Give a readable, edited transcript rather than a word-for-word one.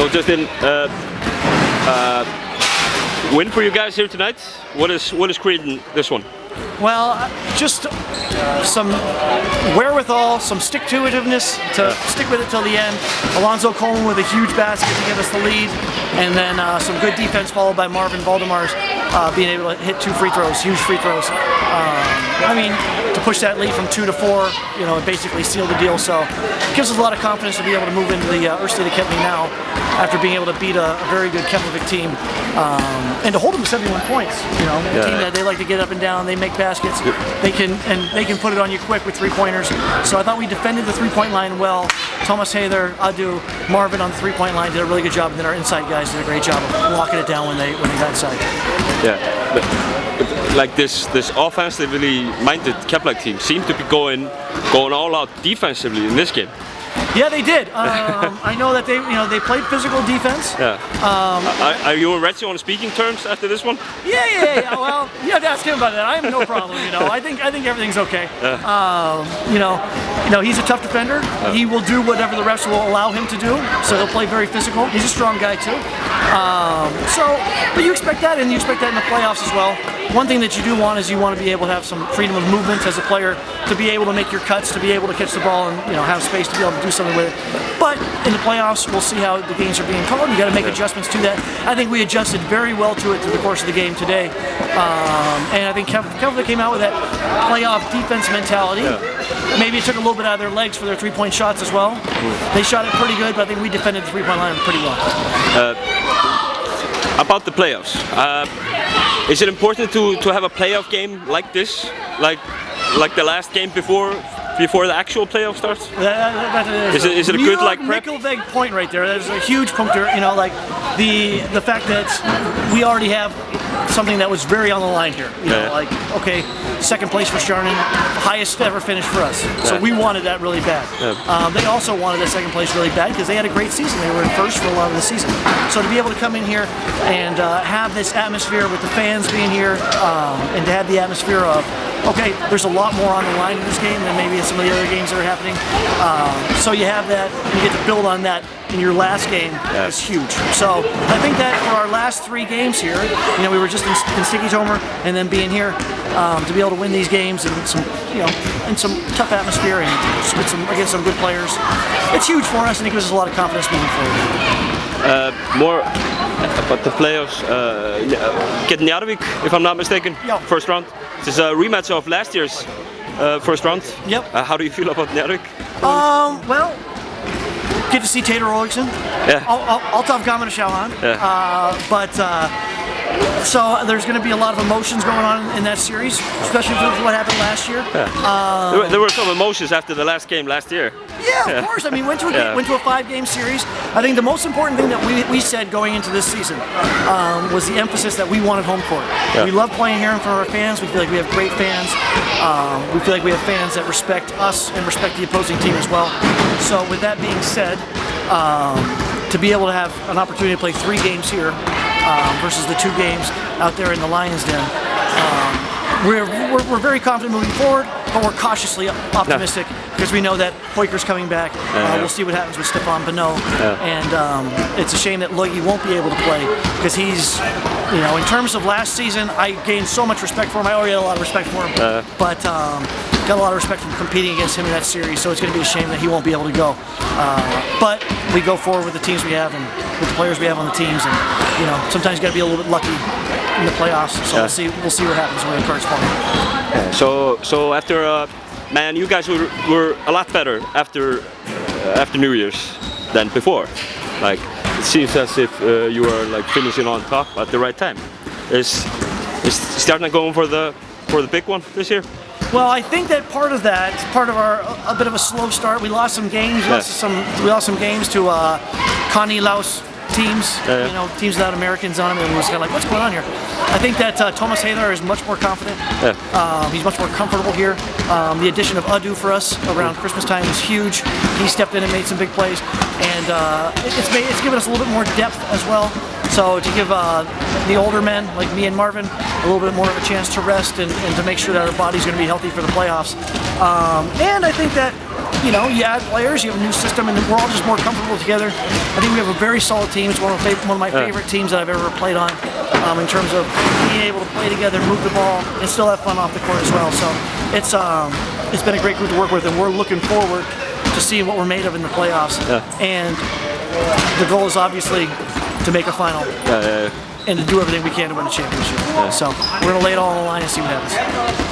So Justin, win for you guys here tonight. What is creating this one? Well, just some wherewithal, some stick-to-itiveness to stick with it till the end. Alonzo Coleman with a huge basket to give us the lead, and then some good defense followed by Marvin Valdemars being able to hit 2 free throws, huge free throws. I mean, to push that lead from 2 to 4, you know, and basically seal the deal. So it gives us a lot of confidence to be able to move into the State of Keflavík now after being able to beat a very good Keflavík team and to hold them to 71 points. You know, a team that they like to get up and down, they make baskets, they can put it on you quick with 3-pointers. So I thought we defended the 3-point line well. Thomas Hayther, Adu, Marvin on the 3-point line did a really good job, and then our inside guys did a great job of locking it down when they got inside. Yeah, but like this offensively minded Keflavík team seemed to be going all out defensively in this game. Yeah, they did. I know that they played physical defense. Yeah. Are you and Reggie on speaking terms after this one? Yeah. Well, you have to ask him about that. I have no problem. You know, I think everything's okay. You know, he's a tough defender. He will do whatever the refs will allow him to do. So he'll play very physical. He's a strong guy too. But you expect that, and you expect that in the playoffs as well. One thing that you do want is you want to be able to have some freedom of movement as a player, to be able to make your cuts, to be able to catch the ball and have space to be able to do something with it. But in the playoffs, we'll see how the games are being called. You got to make adjustments to that. I think we adjusted very well to it through the course of the game today, and I think Keflavík came out with that playoff defense mentality. Maybe it took a little bit out of their legs for their 3-point shots as well. They shot it pretty good, but I think we defended the 3-point line pretty well. About the playoffs, is it important to have a playoff game like this, like the last game before the actual playoff starts? Is it a good prep? Nickel-veg point right there. There's a huge puncture. You know, like the fact that we already have something that was very on the line here. You know, like, okay, second place for Sharnan, highest ever finish for us. So we wanted that really bad. They also wanted that second place really bad because they had a great season. They were in first for a lot of the season. So to be able to come in here and have this atmosphere with the fans being here, and to have the atmosphere of, okay, there's a lot more on the line in this game than maybe in some of the other games that are happening. So you have that, and you get to build on that in your last game is huge. So I think that for our last 3 games here, you know, we were just in Sticky Tomer and then being here to be able to win these games in some, in some tough atmosphere and against some good players. It's huge for us, and it gives us a lot of confidence moving forward. More about the playoffs. Getting Keflavík, if I'm not mistaken, first round. This is a rematch of last year's first round. Yep. How do you feel about Keflavík? Well, get to see Tater Oligson. Yeah. Altaf Gamana Shauhan. So there's going to be a lot of emotions going on in that series, especially with what happened last year. There were some emotions after the last game last year. Yeah, of course. I mean, went to a 5-game series. I think the most important thing that we said going into this season was the emphasis that we wanted home court. We love playing here in front of our fans. We feel like we have great fans. We feel like we have fans that respect us and respect the opposing team as well. So with that being said, to be able to have an opportunity to play 3 games here versus the 2 games out there in the Lions Den, we're very confident moving forward, but we're cautiously optimistic because we know that Hoiker's coming back. We'll see what happens with Stefan Beno, and it's a shame that Logie won't be able to play because he's, in terms of last season, I gained so much respect for him. I already had a lot of respect for him, but got a lot of respect from competing against him in that series, so it's going to be a shame that he won't be able to go. But we go forward with the teams we have and with the players we have on the teams, and sometimes you got to be a little bit lucky in the playoffs. So we'll see what happens when the cards fall. So after man, you guys were a lot better after New Year's than before. Like, it seems as if you were like finishing on top at the right time. Is Stjarnan going for the big one this year? Well, I think that part of a bit of a slow start. We lost some games. We lost some games to Connie Laos teams, teams without Americans on them, and it was kind of like, what's going on here? I think that Thomas Hayther is much more confident. He's much more comfortable here. The addition of Adu for us around Christmas time was huge. He stepped in and made some big plays, and it's given us a little bit more depth as well. So to give the older men like me and Marvin a little bit more of a chance to rest and to make sure that our body's going to be healthy for the playoffs. And I think that you know, you add players, you have a new system, and we're all just more comfortable together. I think we have a very solid team. It's one of my favorite teams that I've ever played on, in terms of being able to play together, move the ball, and still have fun off the court as well. So it's been a great group to work with, and we're looking forward to seeing what we're made of in the playoffs. And the goal is obviously to make a final and to do everything we can to win a championship. So we're going to lay it all on the line and see what happens.